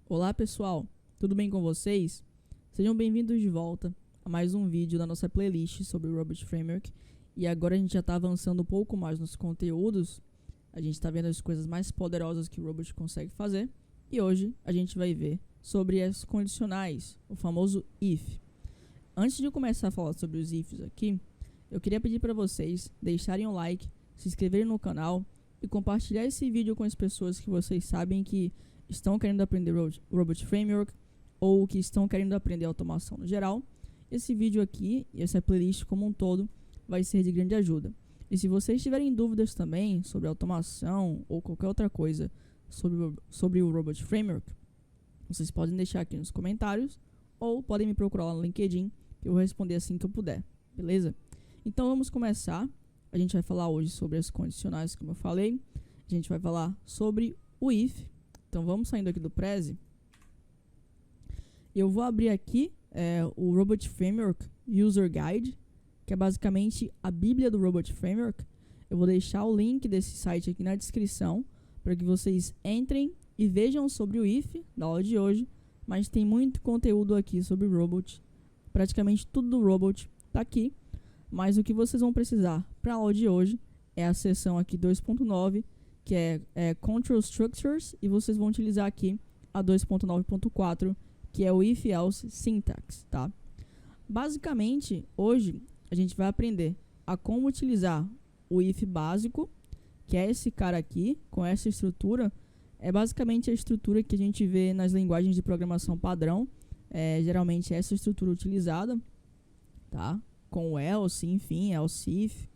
Olá pessoal, tudo bem com vocês? Sejam bem-vindos de volta a mais um vídeo da nossa playlist sobre o Robot Framework. E agora a gente já está avançando um pouco mais nos conteúdos. A gente está vendo as coisas mais poderosas que o Robot consegue fazer. E hoje a gente vai ver sobre as condicionais, o famoso if. Antes de começar a falar sobre os ifs aqui, eu queria pedir para vocês deixarem um like, se inscreverem no canal e compartilhar esse vídeo com as pessoas que vocês sabem que estão querendo aprender Robot Framework ou que estão querendo aprender automação no geral. Esse vídeo aqui e essa playlist como um todo vai ser de grande ajuda. E se vocês tiverem dúvidas também sobre automação ou qualquer outra coisa sobre o Robot Framework, vocês podem deixar aqui nos comentários ou podem me procurar lá no LinkedIn que eu vou responder assim que eu puder, beleza? Então vamos começar. A gente vai falar hoje sobre as condicionais, como eu falei. A gente vai falar sobre o if. Então vamos saindo aqui do Prezi. Eu vou abrir aqui o Robot Framework User Guide, que é basicamente a bíblia do Robot Framework. Eu vou deixar o link desse site aqui na descrição para que vocês entrem e vejam sobre o if da aula de hoje. Mas tem muito conteúdo aqui sobre o Robot. Praticamente tudo do Robot está aqui. Mas o que vocês vão precisar para a aula de hoje é a seção aqui 2.9, que é Control Structures, e vocês vão utilizar aqui a 2.9.4, que é o If-Else Syntax, tá? Basicamente, hoje a gente vai aprender a como utilizar o if básico, que é esse cara aqui, com essa estrutura. É basicamente a estrutura que a gente vê nas linguagens de programação padrão. Geralmente é essa estrutura utilizada, tá? Com o else, enfim, else if.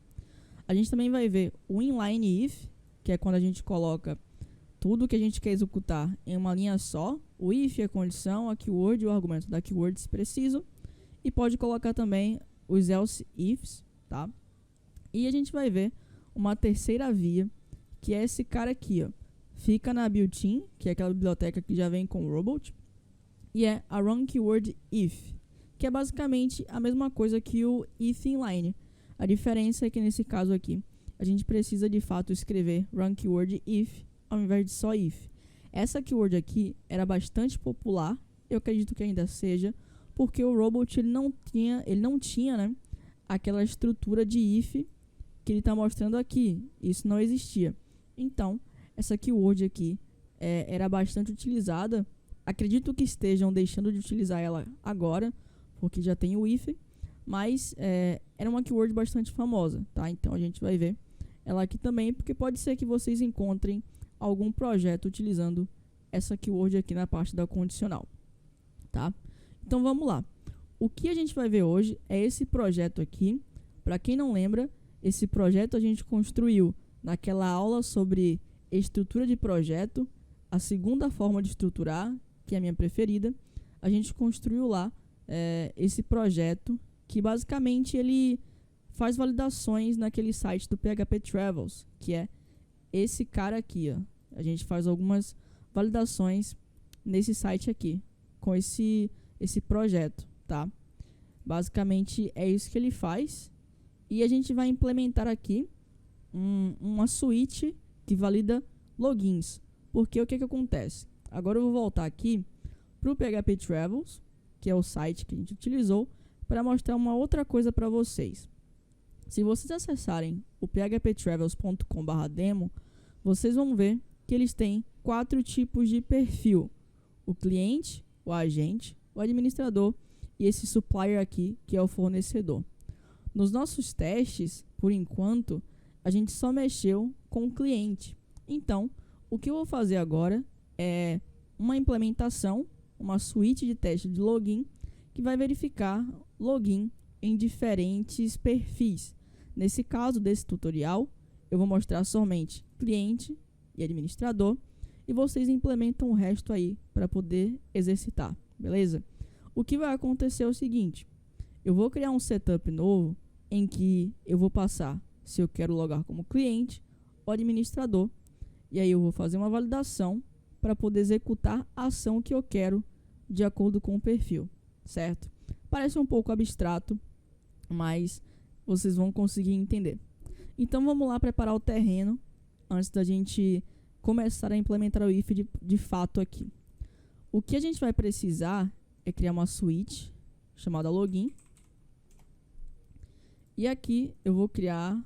A gente também vai ver o inline if, que é quando a gente coloca tudo que a gente quer executar em uma linha só. O if é a condição, a keyword e o argumento da keyword se preciso. E pode colocar também os else ifs, tá? E a gente vai ver uma terceira via, que é esse cara aqui, ó. Fica na built-in, que é aquela biblioteca que já vem com o robot. E é a run keyword if, que é basicamente a mesma coisa que o if inline. A diferença é que nesse caso aqui, a gente precisa de fato escrever run keyword if ao invés de só if. Essa keyword aqui era bastante popular, eu acredito que ainda seja, porque o robot ele não tinha, né, aquela estrutura de if que ele está mostrando aqui. Isso não existia. Então, essa keyword aqui era bastante utilizada. Acredito que estejam deixando de utilizar ela agora, porque já tem o if, mas era uma keyword bastante famosa, tá? Então a gente vai ver ela aqui também, porque pode ser que vocês encontrem algum projeto utilizando essa keyword aqui na parte da condicional, tá? Então vamos lá. O que a gente vai ver hoje é esse projeto aqui. Para quem não lembra, esse projeto a gente construiu naquela aula sobre estrutura de projeto, a segunda forma de estruturar, que é a minha preferida. A gente construiu lá esse projeto, que basicamente ele faz validações naquele site do PHP Travels, que é esse cara aqui, ó. A gente faz algumas validações nesse site aqui, com esse projeto, tá? Basicamente é isso que ele faz. E a gente vai implementar aqui uma suíte que valida logins. Porque o que acontece? Agora eu vou voltar aqui para o PHP Travels, que é o site que a gente utilizou, para mostrar uma outra coisa para vocês. Se vocês acessarem o phptravels.com/demo, vocês vão ver que eles têm 4 tipos de perfil: o cliente, o agente, o administrador e esse supplier aqui, que é o fornecedor. Nos nossos testes, por enquanto, a gente só mexeu com o cliente. Então, o que eu vou fazer agora é uma implementação, uma suíte de teste de login, que vai verificar login em diferentes perfis. Nesse caso desse tutorial, eu vou mostrar somente cliente e administrador, e vocês implementam o resto aí para poder exercitar, beleza? O que vai acontecer é o seguinte: eu vou criar um setup novo em que eu vou passar se eu quero logar como cliente ou administrador, e aí eu vou fazer uma validação para poder executar a ação que eu quero de acordo com o perfil, certo? Parece um pouco abstrato, mas vocês vão conseguir entender. Então vamos lá preparar o terreno antes da gente começar a implementar o if de fato aqui. O que a gente vai precisar é criar uma suite chamada login. E aqui eu vou criar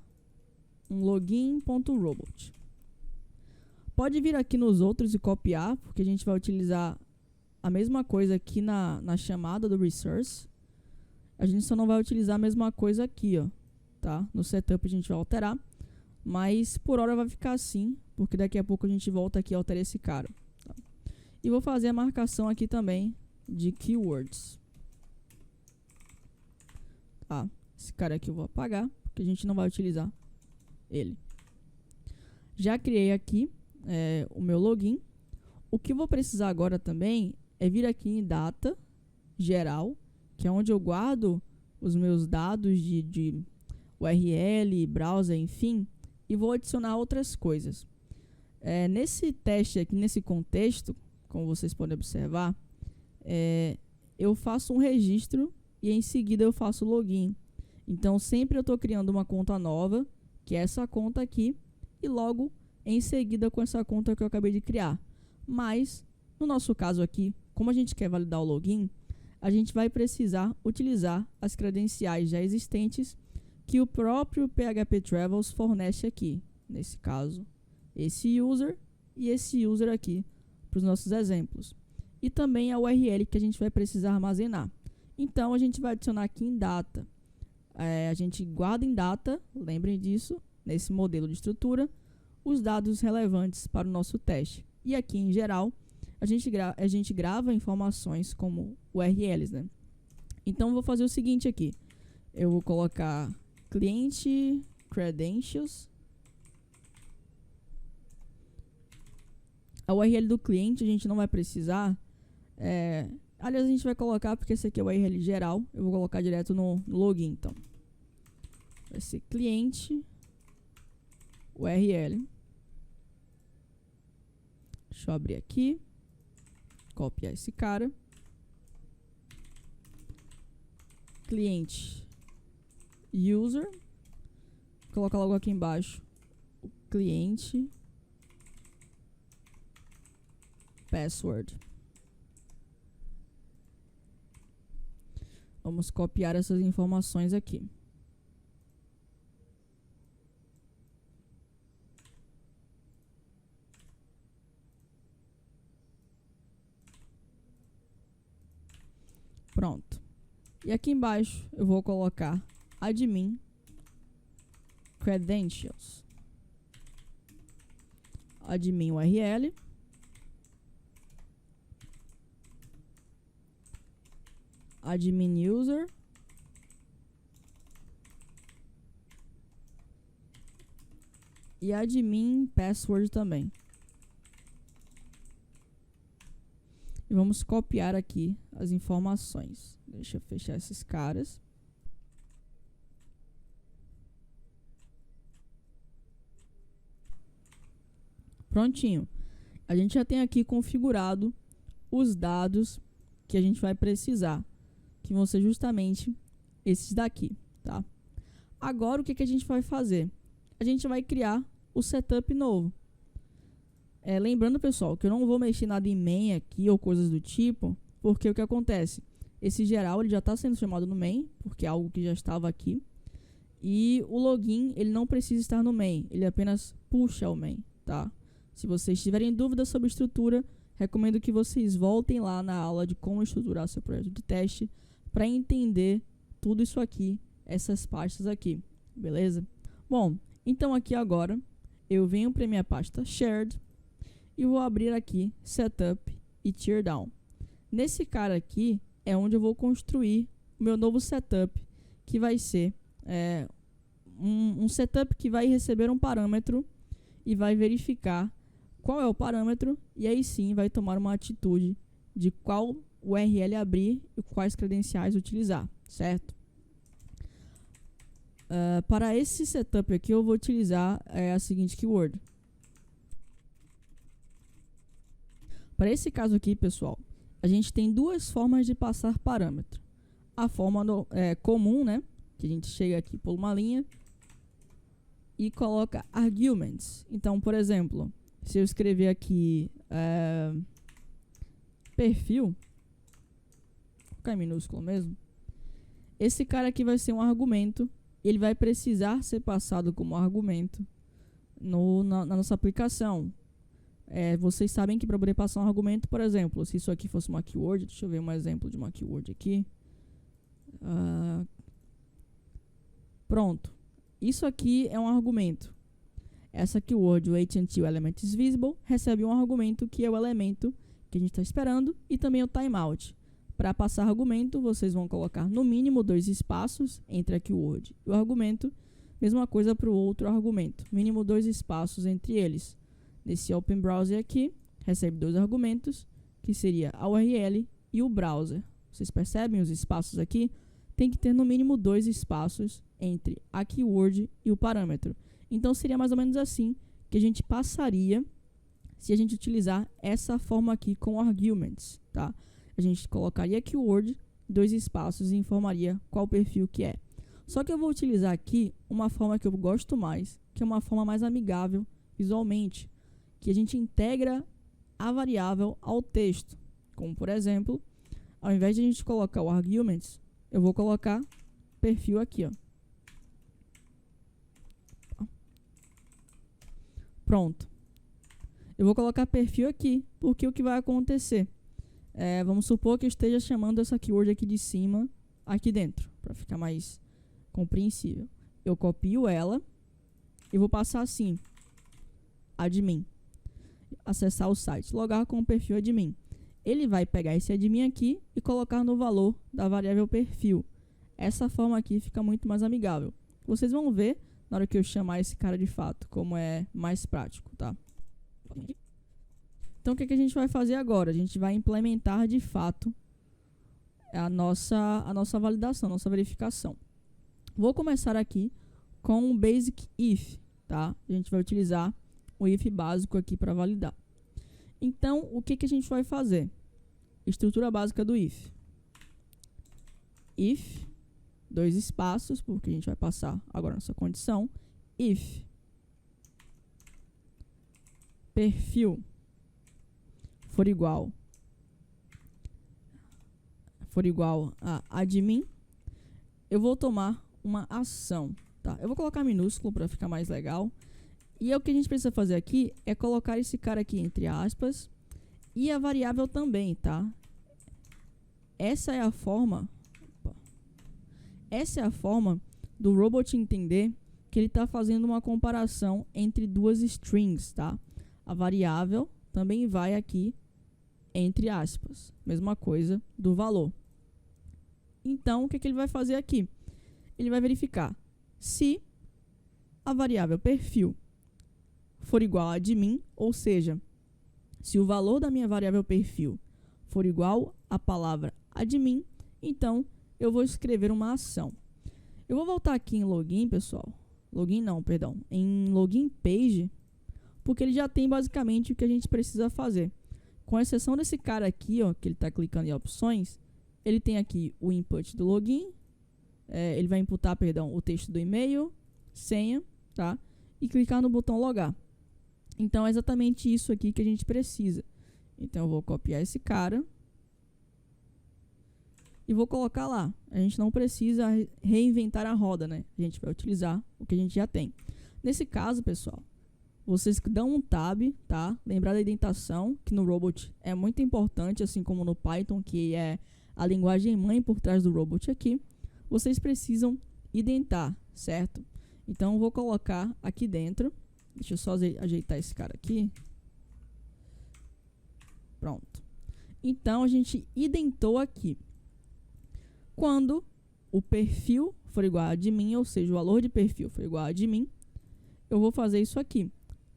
um login.robot. Pode vir aqui nos outros e copiar, porque a gente vai utilizar a mesma coisa aqui na chamada do resource. A gente só não vai utilizar a mesma coisa aqui, ó, tá? No setup a gente vai alterar, mas por hora vai ficar assim, porque daqui a pouco a gente volta aqui e altera esse cara. Tá? E vou fazer a marcação aqui também de keywords. Tá? Esse cara aqui eu vou apagar, porque a gente não vai utilizar ele. Já criei aqui o meu login. O que eu vou precisar agora também é vir aqui em data geral, que é onde eu guardo os meus dados de URL, browser, enfim, e vou adicionar outras coisas. Nesse teste aqui, nesse contexto, como vocês podem observar, eu faço um registro e em seguida eu faço login. Então sempre eu estou criando uma conta nova, que é essa conta aqui, e logo em seguida com essa conta que eu acabei de criar. Mas, no nosso caso aqui, como a gente quer validar o login, a gente vai precisar utilizar as credenciais já existentes que o próprio PHP Travels fornece aqui. Nesse caso, esse user e esse user aqui, para os nossos exemplos. E também a URL que a gente vai precisar armazenar. Então, a gente vai adicionar aqui em data. A gente guarda em data, lembrem disso, nesse modelo de estrutura, os dados relevantes para o nosso teste. E aqui, em geral, a gente grava informações como URLs, né? Então, vou fazer o seguinte aqui. Eu vou colocar cliente credentials. A URL do cliente a gente não vai precisar. Aliás, a gente vai colocar porque esse aqui é o URL geral. Eu vou colocar direto no login, então. Vai ser cliente URL. Deixa eu abrir aqui. Copiar esse cara. Cliente user. Colocar logo aqui embaixo o cliente password. Vamos copiar essas informações aqui. Pronto. E aqui embaixo eu vou colocar admin credentials. Admin URL. Admin user. E admin password também. E vamos copiar aqui as informações. Deixa eu fechar esses caras. Prontinho. A gente já tem aqui configurado os dados que a gente vai precisar, que vão ser justamente esses daqui, tá? Agora o que a gente vai fazer? A gente vai criar o setup novo. Lembrando, pessoal, que eu não vou mexer nada em main aqui ou coisas do tipo, porque o que acontece? Esse geral ele já está sendo chamado no main, porque é algo que já estava aqui. E o login ele não precisa estar no main, ele apenas puxa o main, tá? Se vocês tiverem dúvidas sobre estrutura, recomendo que vocês voltem lá na aula de como estruturar seu projeto de teste para entender tudo isso aqui, essas pastas aqui, beleza? Bom, então aqui agora eu venho para minha pasta Shared e vou abrir aqui Setup e Teardown. Nesse cara aqui é onde eu vou construir o meu novo setup, que vai ser um setup que vai receber um parâmetro e vai verificar qual é o parâmetro e aí sim vai tomar uma atitude de qual URL abrir e quais credenciais utilizar, certo? Para esse setup aqui eu vou utilizar a seguinte keyword. Para esse caso aqui, pessoal, a gente tem duas formas de passar parâmetro. A forma comum, né? Que a gente chega aqui por uma linha e coloca arguments. Então, por exemplo, se eu escrever aqui perfil, vou colocar em minúsculo mesmo, esse cara aqui vai ser um argumento, ele vai precisar ser passado como argumento na nossa aplicação. Vocês sabem que para poder passar um argumento, por exemplo, se isso aqui fosse uma keyword, deixa eu ver um exemplo de uma keyword aqui. Pronto. Isso aqui é um argumento. Essa keyword, wait until element is visible, recebe um argumento que é o elemento que a gente está esperando e também o timeout. Para passar argumento, vocês vão colocar no mínimo 2 espaços entre a keyword e o argumento. Mesma coisa para o outro argumento. Mínimo 2 espaços entre eles. Nesse Open Browser aqui, recebe 2 argumentos, que seria a URL e o browser. Vocês percebem os espaços aqui? Tem que ter no mínimo 2 espaços entre a keyword e o parâmetro. Então, seria mais ou menos assim que a gente passaria se a gente utilizar essa forma aqui com arguments, tá? A gente colocaria a keyword, 2 espaços e informaria qual perfil que é. Só que eu vou utilizar aqui uma forma que eu gosto mais, que é uma forma mais amigável visualmente, que a gente integra a variável ao texto. Como, por exemplo, ao invés de a gente colocar o arguments, eu vou colocar perfil aqui, ó. Pronto. Eu vou colocar perfil aqui, porque o que vai acontecer? Vamos supor que eu esteja chamando essa keyword aqui de cima, aqui dentro, para ficar mais compreensível. Eu copio ela e vou passar assim, admin. Acessar o site, logar com o perfil admin. Ele vai pegar esse admin aqui e colocar no valor da variável perfil. Essa forma aqui fica muito mais amigável. Vocês vão ver na hora que eu chamar esse cara de fato, como é mais prático, tá? Então, o que a gente vai fazer agora? A gente vai implementar de fato a nossa validação, a nossa verificação. Vou começar aqui com o basic if, tá? A gente vai utilizar o if básico aqui para validar. Então, o que a gente vai fazer? Estrutura básica do if. If, 2 espaços, porque a gente vai passar agora nessa condição. If perfil for igual a admin, eu vou tomar uma ação, tá? Eu vou colocar minúsculo para ficar mais legal. E o que a gente precisa fazer aqui é colocar esse cara aqui entre aspas e a variável também, tá? Essa é a forma do robot entender que ele está fazendo uma comparação entre 2 strings, tá? A variável também vai aqui entre aspas. Mesma coisa do valor. Então, o que ele vai fazer aqui? Ele vai verificar se a variável perfil for igual a admin, ou seja, se o valor da minha variável perfil for igual à palavra admin, então eu vou escrever uma ação. Eu vou voltar aqui em login, pessoal. Em login page, porque ele já tem basicamente o que a gente precisa fazer. Com exceção desse cara aqui, ó, que ele está clicando em opções, ele tem aqui o input do login, ele vai imputar, o texto do e-mail, senha, tá? E clicar no botão logar. Então, é exatamente isso aqui que a gente precisa. Então, eu vou copiar esse cara e vou colocar lá. A gente não precisa reinventar a roda, né? A gente vai utilizar o que a gente já tem. Nesse caso, pessoal, vocês dão um tab, tá? Lembrar da indentação, que no robot é muito importante, assim como no Python, que é a linguagem mãe por trás do robot aqui. Vocês precisam indentar, certo? Então, eu vou colocar aqui dentro. Deixa eu só ajeitar esse cara aqui. Pronto. Então, a gente indentou aqui. Quando o perfil for igual a admin, ou seja, o valor de perfil for igual a admin, eu vou fazer isso aqui.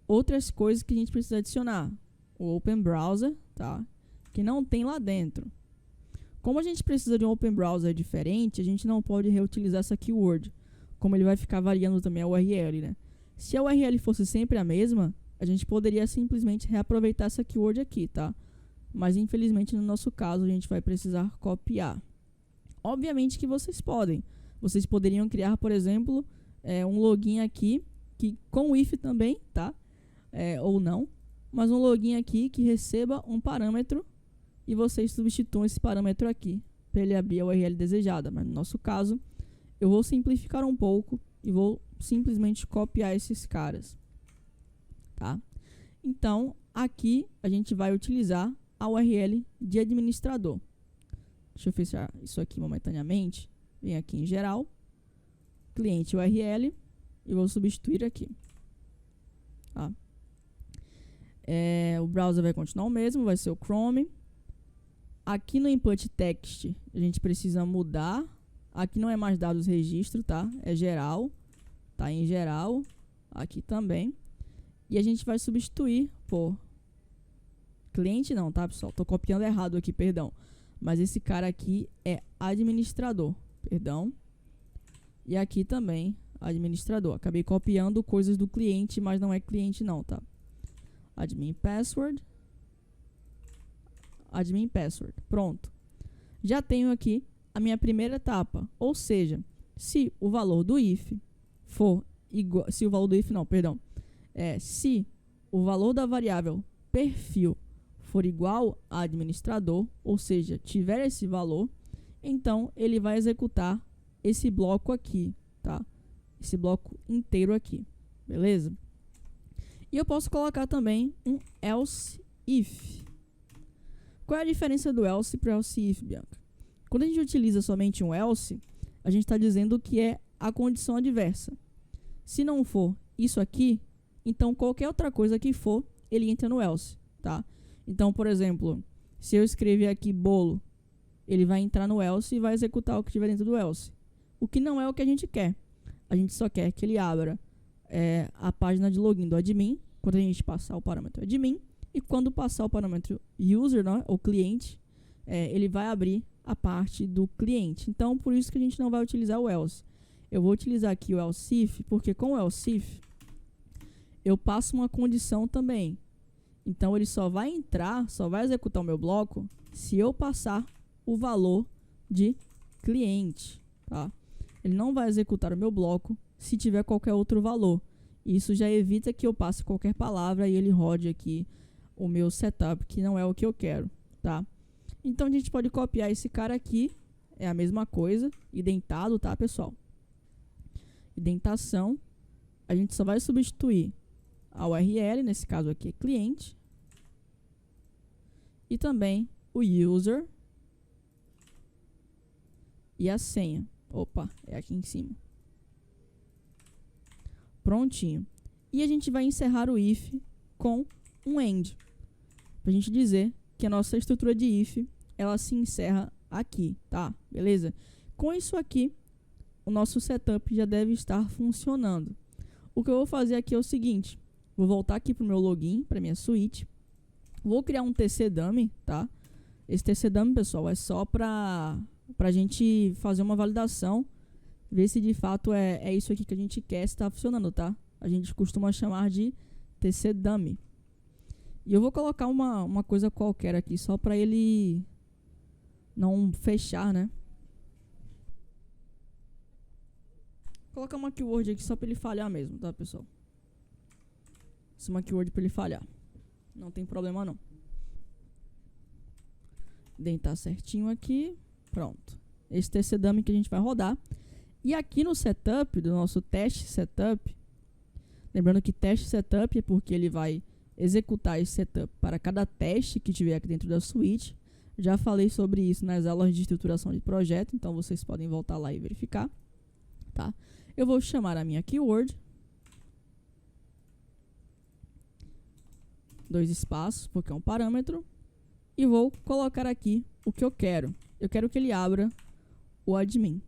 Outras coisas que a gente precisa adicionar. O Open Browser, tá? Que não tem lá dentro. Como a gente precisa de um Open Browser diferente, a gente não pode reutilizar essa keyword. Como ele vai ficar variando também a URL, né? Se a URL fosse sempre a mesma, a gente poderia simplesmente reaproveitar essa keyword aqui, tá? Mas infelizmente no nosso caso a gente vai precisar copiar. Obviamente que vocês podem. Vocês poderiam criar, por exemplo, um login aqui, que com o if também, tá? Ou não. Mas um login aqui que receba um parâmetro e vocês substituam esse parâmetro aqui para ele abrir a URL desejada. Mas no nosso caso, eu vou simplificar um pouco e vou simplesmente copiar esses caras, tá? Então, aqui a gente vai utilizar a URL de administrador. Deixa eu fechar isso aqui momentaneamente. Vem aqui em geral, cliente URL, e vou substituir aqui. Tá? O browser vai continuar o mesmo, vai ser o Chrome. Aqui no input text, a gente precisa mudar. Aqui não é mais dados registro, tá? É geral. Tá em geral. Aqui também. E a gente vai substituir por cliente não, tá, pessoal? Tô copiando errado aqui, perdão. Mas esse cara aqui é administrador, perdão. E aqui também administrador. Acabei copiando coisas do cliente, mas não é cliente não, tá? Admin password. Admin password. Pronto. Já tenho aqui a minha primeira etapa. Ou seja, se o valor do if for igual... Se o valor do if não, perdão. Se o valor da variável perfil for igual a administrador, ou seja, tiver esse valor, então ele vai executar esse bloco aqui, tá? Esse bloco inteiro aqui, beleza? E eu posso colocar também um else if. Qual é a diferença do else para o else if, Bianca? Quando a gente utiliza somente um else, a gente está dizendo que é a condição adversa. Se não for isso aqui, então qualquer outra coisa que for, ele entra no else, tá? Então, por exemplo, se eu escrever aqui bolo, ele vai entrar no else e vai executar o que estiver dentro do else. O que não é o que a gente quer. A gente só quer que ele abra a página de login do admin, quando a gente passar o parâmetro admin, e quando passar o parâmetro user, né, ou cliente, ele vai abrir a parte do cliente. Então, por isso que a gente não vai utilizar o else. Eu vou utilizar aqui o else if, porque com o else if, eu passo uma condição também. Então, ele só vai entrar, só vai executar o meu bloco se eu passar o valor de cliente, tá? Ele não vai executar o meu bloco se tiver qualquer outro valor. Isso já evita que eu passe qualquer palavra e ele rode aqui o meu setup, que não é o que eu quero, tá? Então, a gente pode copiar esse cara aqui, é a mesma coisa, identado, tá, pessoal? Identação, a gente só vai substituir a URL, nesse caso aqui é cliente, e também o user e a senha. Opa, é aqui em cima. Prontinho. E a gente vai encerrar o if com um end, pra gente dizer que a nossa estrutura de if, ela se encerra aqui, tá? Beleza? Com isso aqui, o nosso setup já deve estar funcionando. O que eu vou fazer aqui é o seguinte, vou voltar aqui pro meu login, pra minha suíte, vou criar um TC dummy, tá? Esse TC dummy, pessoal, é só pra gente fazer uma validação, ver se de fato é isso aqui que a gente quer, se está funcionando, tá? A gente costuma chamar de TC dummy. E eu vou colocar uma coisa qualquer aqui, só para ele não fechar, né? Vou colocar uma keyword aqui só para ele falhar mesmo, tá, pessoal? Essa é uma keyword para ele falhar. Não tem problema, não. Dentar certinho aqui. Pronto. Esse TC dummy que a gente vai rodar. E aqui no setup, do nosso teste setup, lembrando que teste setup é porque ele vai executar esse setup para cada teste que tiver aqui dentro da suíte. Já falei sobre isso nas aulas de estruturação de projeto, então vocês podem voltar lá e verificar, tá? Eu vou chamar a minha keyword, 2 espaços, porque é um parâmetro, e vou colocar aqui o que eu quero. Eu quero que ele abra o admin.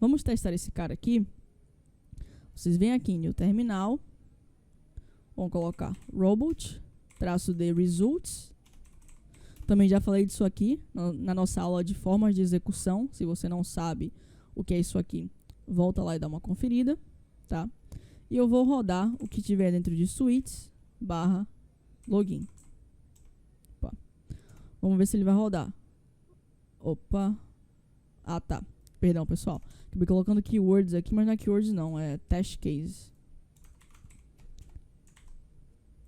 Vamos testar esse cara aqui. Vocês vêm aqui em New Terminal, vão colocar robot-d results. Também já falei disso aqui na nossa aula de formas de execução. Se você não sabe o que é isso aqui, volta lá e dá uma conferida, tá? E eu vou rodar o que tiver dentro de suites/login. Opa. Vamos ver se ele vai rodar. Opa. Ah, tá. Perdão, pessoal. Acabei colocando keywords aqui, mas não é keywords não, é test case.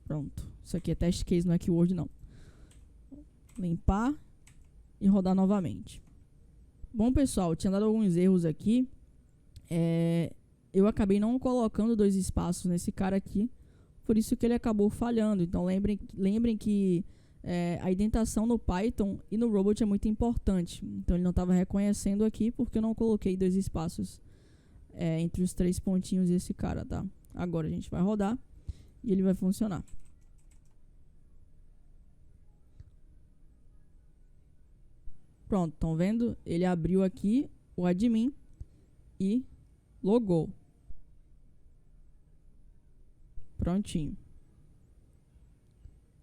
Pronto. Isso aqui é test case, não é keyword não. Limpar. e rodar novamente. Bom, pessoal, tinha dado alguns erros aqui. Eu acabei não colocando 2 espaços nesse cara aqui, por isso que ele acabou falhando. Então lembrem que a indentação no Python e no Robot é muito importante. Então ele não estava reconhecendo aqui porque eu não coloquei 2 espaços entre os 3 pontinhos e esse cara, tá? Agora a gente vai rodar e ele vai funcionar. Pronto, estão vendo? Ele abriu aqui o admin e logou. Prontinho.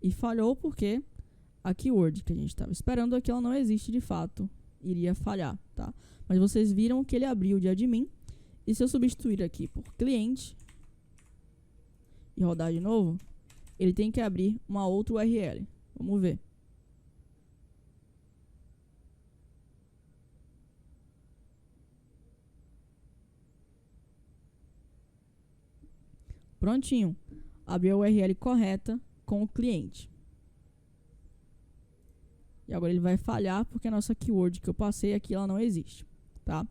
E falhou porque a keyword que a gente estava esperando aqui, ela não existe de fato. Iria falhar, tá? Mas vocês viram que ele abriu de admin. E se eu substituir aqui por cliente e rodar de novo, ele tem que abrir uma outra URL. Vamos ver. Prontinho. Abriu a URL correta com o cliente. E agora ele vai falhar porque a nossa keyword que eu passei aqui, ela não existe, tá?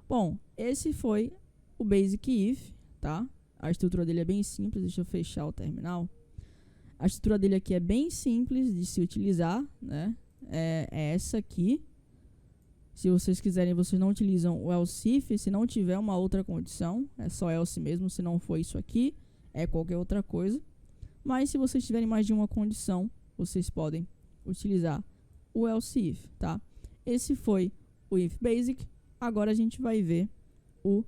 Bom, esse foi o Basic If, tá? A estrutura dele é bem simples. Deixa eu fechar o terminal. A estrutura dele aqui é bem simples de se utilizar, né? É essa aqui. Se vocês quiserem, vocês não utilizam o else if, se não tiver uma outra condição. É só else mesmo, se não for isso aqui, é qualquer outra coisa. Mas se vocês tiverem mais de uma condição, vocês podem utilizar o else if, tá? Esse foi o if basic. Agora a gente vai ver o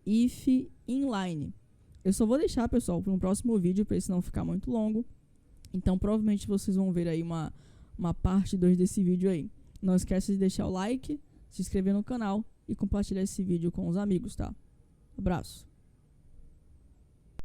if inline. Eu só vou deixar, pessoal, para um próximo vídeo, para esse não ficar muito longo. Então, provavelmente vocês vão ver aí uma parte 2 desse vídeo aí. Não esqueça de deixar o like, se inscrever no canal e compartilhar esse vídeo com os amigos, tá? Abraço!